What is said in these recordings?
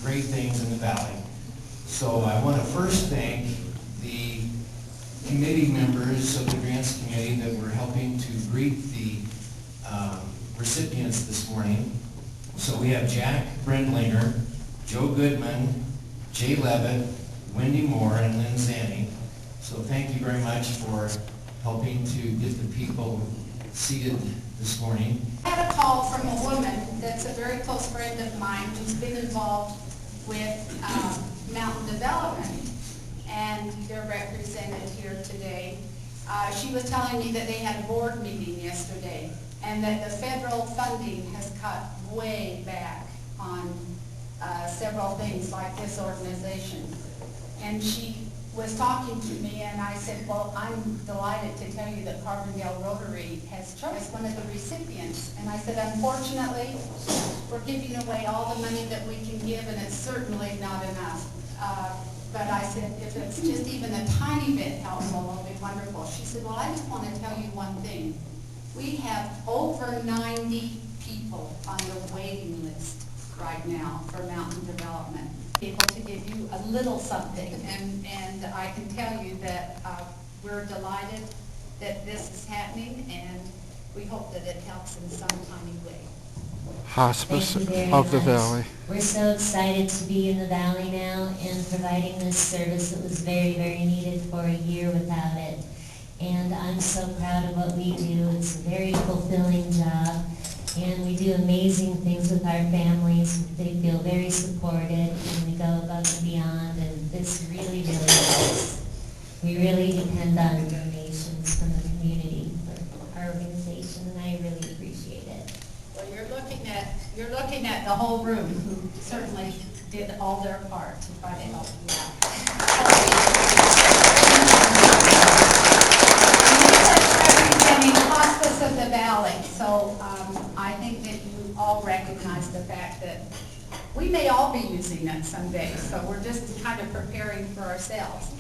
great things in the valley. So I want to first thank the committee members of the grants committee that were helping to greet the recipients this morning. So we have Jack Brendlinger, Joe Goodman, Jay Levitt, Wendy Moore, and Lynn Zanny. So thank you very much for helping to get the people seated this morning. I had a call from a woman that's a very close friend of mine who's been involved with mountain development, and they're represented here today. She was telling me that they had a board meeting yesterday and that the federal funding has cut way back on several things like this organization. And she was talking to me, and I said, well, I'm delighted to tell you that Carbondale Rotary has chosen one of the recipients. And I said, unfortunately, we're giving away all the money that we can give, and it's certainly not enough. But I said, if it's just even a tiny bit helpful, it'll be wonderful. She said, well, I just want to tell you one thing. We have over 90 people on the waiting list right now for mountain development. Able to give you a little something, and I can tell you that we're delighted that this is happening, and we hope that it helps in some tiny way. Hospice of the Valley. We're so excited to be in the Valley now and providing this service that was very, very needed for a year without it. And I'm so proud of what we do. It's a very fulfilling job. And we do amazing things with our families. They feel very supported, and we go above and beyond, and this really, really helps. We really depend on donations from the community for our organization, and I really appreciate it. Well, you're looking at the whole room who certainly did all their part to try to help you out. Representing Hospice of the Valley, so I think that you all recognize the fact that we may all be using it someday, so we're just kind of preparing for ourselves.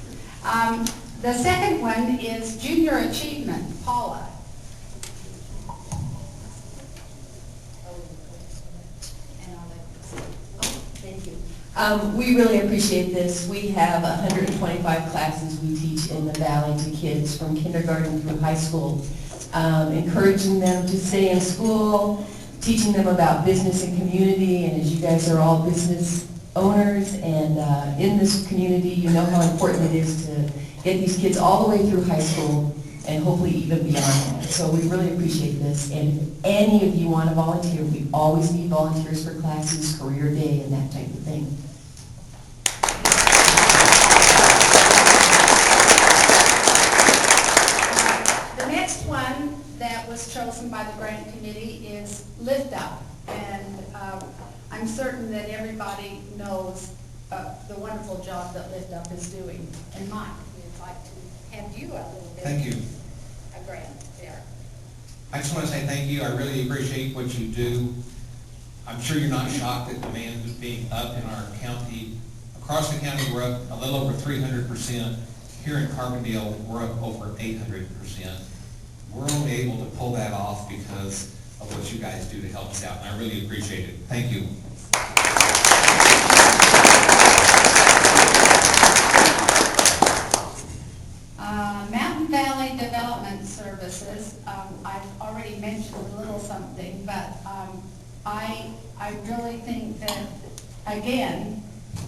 The second one is Junior Achievement, Paula. Thank you. We really appreciate this. We have 125 classes we teach in the Valley to kids from kindergarten through high school, encouraging them to stay in school, teaching them about business and community, and as you guys are all business owners and in this community, you know how important it is to get these kids all the way through high school and hopefully even beyond that. So we really appreciate this, and if any of you want to volunteer, we always need volunteers for classes, career day, and that type of thing. The next one that was chosen by the grant committee is Lift Up, and I'm certain that everybody knows the wonderful job that Lift Up is doing. And Mike, we'd like to have you a little bit. Thank you. A grant there. I just want to say thank you. I really appreciate what you do. I'm sure you're not shocked at demand being up in our county. Across the county, we're up a little over 300%. Here in Carbondale, we're up over 800%. We're only able to pull that off because of what you guys do to help us out, and I really appreciate it. Thank you. Mountain Valley Development Services, I've already mentioned a little something, but I really think that, again,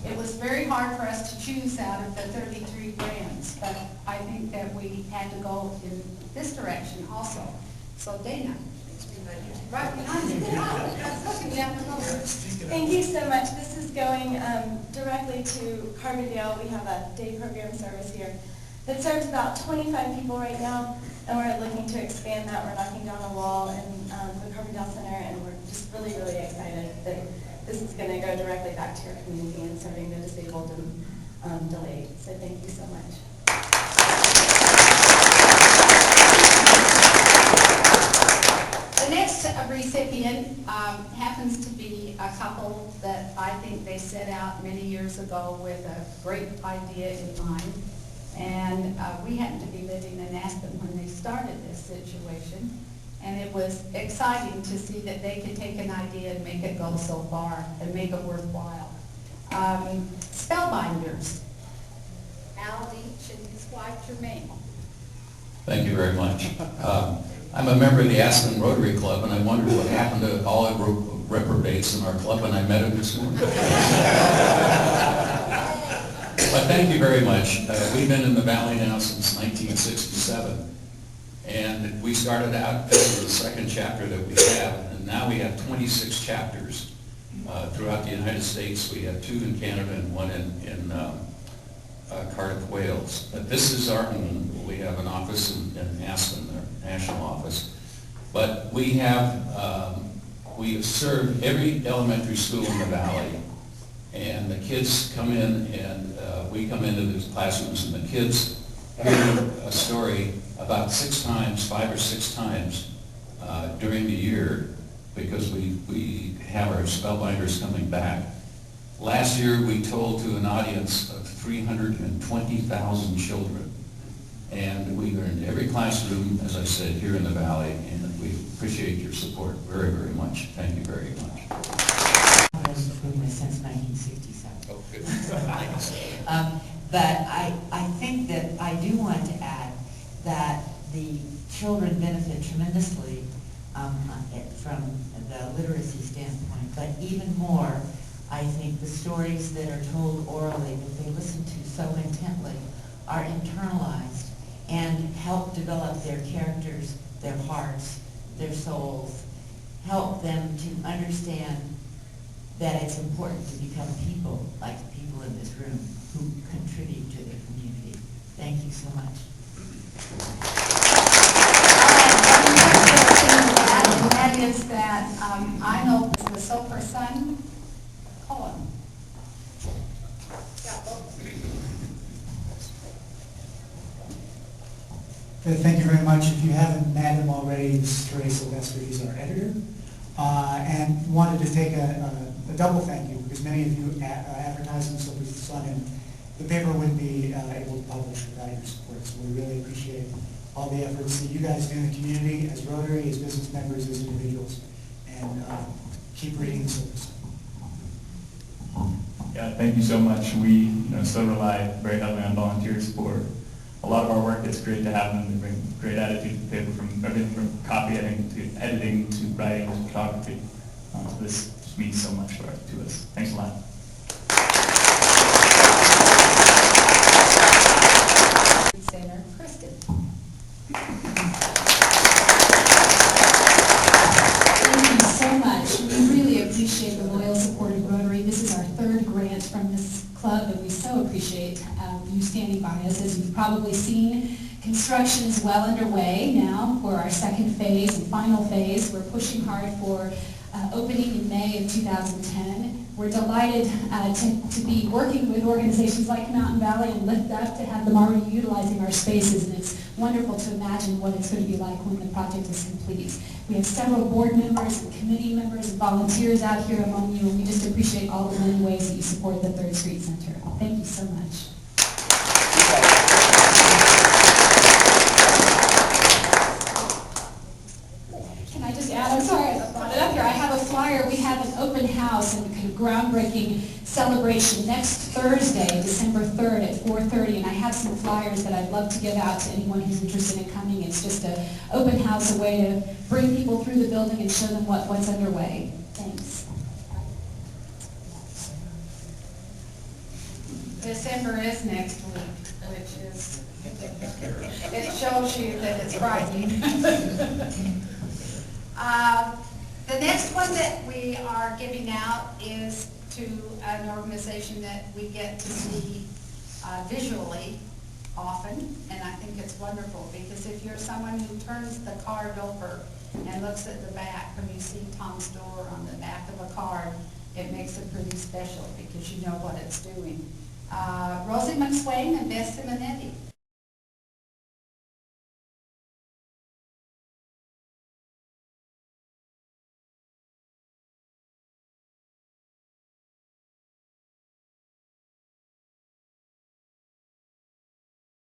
it was very hard for us to choose out of the 33 grants, but I think that we had to go in this direction also. So Dana. Right behind you. Thank you so much. This is going directly to Carbondale. We have a day program service here that serves about 25 people right now, and we're looking to expand that. We're knocking down a wall in the Carbondale Center, and we're just really, really excited that this is going to go directly back to your community and serving the disabled and delayed. So thank you so much. The next recipient happens to be a couple that I think they set out many years ago with a great idea in mind. And we happened to be living in Aspen when they started this situation. And it was exciting to see that they could take an idea and make it go so far and make it worthwhile. spellbinders. Al Leach and his wife Jermaine. Thank you very much. I'm a member of the Aspen Rotary Club, and I wondered what happened to all the reprobates in our club, and I met him this morning. But thank you very much. We've been in the Valley now since 1967, and we started out, this was the second chapter that we have, and now we have 26 chapters throughout the United States. We have 2 in Canada and 1 in Cardiff, Wales. But this is our home. We have an office in Aspen, our national office. But we have served every elementary school in the Valley. And the kids come in, and we come into the classrooms, and the kids hear a story about 5 or 6 times during the year, because we have our spellbinders coming back. Last year, we told to an audience of 320,000 children. And we are in every classroom, as I said, here in the Valley, and we appreciate your support very, very much. Thank you very much. Since 1967. Oh, good. But I think that I do want to add that the children benefit tremendously from the literacy standpoint, but even more, I think the stories that are told orally, that they listen to so intently, are internalized and help develop their characters, their hearts, their souls, help them to understand that it's important to become people, like the people in this room, who contribute to the community. Thank you so much. And that is that I know the Soper Sun poem. Thank you very much. If you haven't met him already, this is Trey Sylvester. He's our editor. And wanted to take a double thank you, because many of you advertise on Soper Sun, and the paper wouldn't be able to publish without your support. So we really appreciate all the efforts that you guys do in the community, as Rotary, as business members, as individuals, and keep reading Soper Sun. Yeah, thank you so much. We still rely very heavily on volunteers for a lot of our work. It's great to have them. They bring great attitude to the paper, from everything from copy editing to writing to photography. So this just means so much to us. Thanks a lot. Center, Kristen. Thank you so much. We really appreciate the loyal support of Rotary. This is our 3rd grant from this club, and we so appreciate you standing by us. As you've probably seen, construction is well underway now for our 2nd phase and final phase. We're pushing hard for opening in May of 2010. We're delighted to be working with organizations like Mountain Valley and Lift Up, to have them already utilizing our spaces, and it's wonderful to imagine what it's going to be like when the project is complete. We have several board members and committee members and volunteers out here among you, and we just appreciate all the many ways that you support the 3rd Street Center. Thank you so much. Can I just add, I'm sorry, I brought it up here. I have a flyer. We have an open house and kind of groundbreaking celebration next Thursday, December 3rd at 4:30, and I have some flyers that I'd love to give out to anyone who's interested in coming. It's just an open house, a way to bring people through the building and show them what's underway. Thanks. December is next week, which is, it shows you that it's frightening. The next one that we are giving out is to an organization that we get to see visually often, and I think it's wonderful, because if you're someone who turns the card over and looks at the back, when you see Tom's Door on the back of a card, it makes it pretty special because you know what it's doing. Rosie McSwain and Bess Simonetti.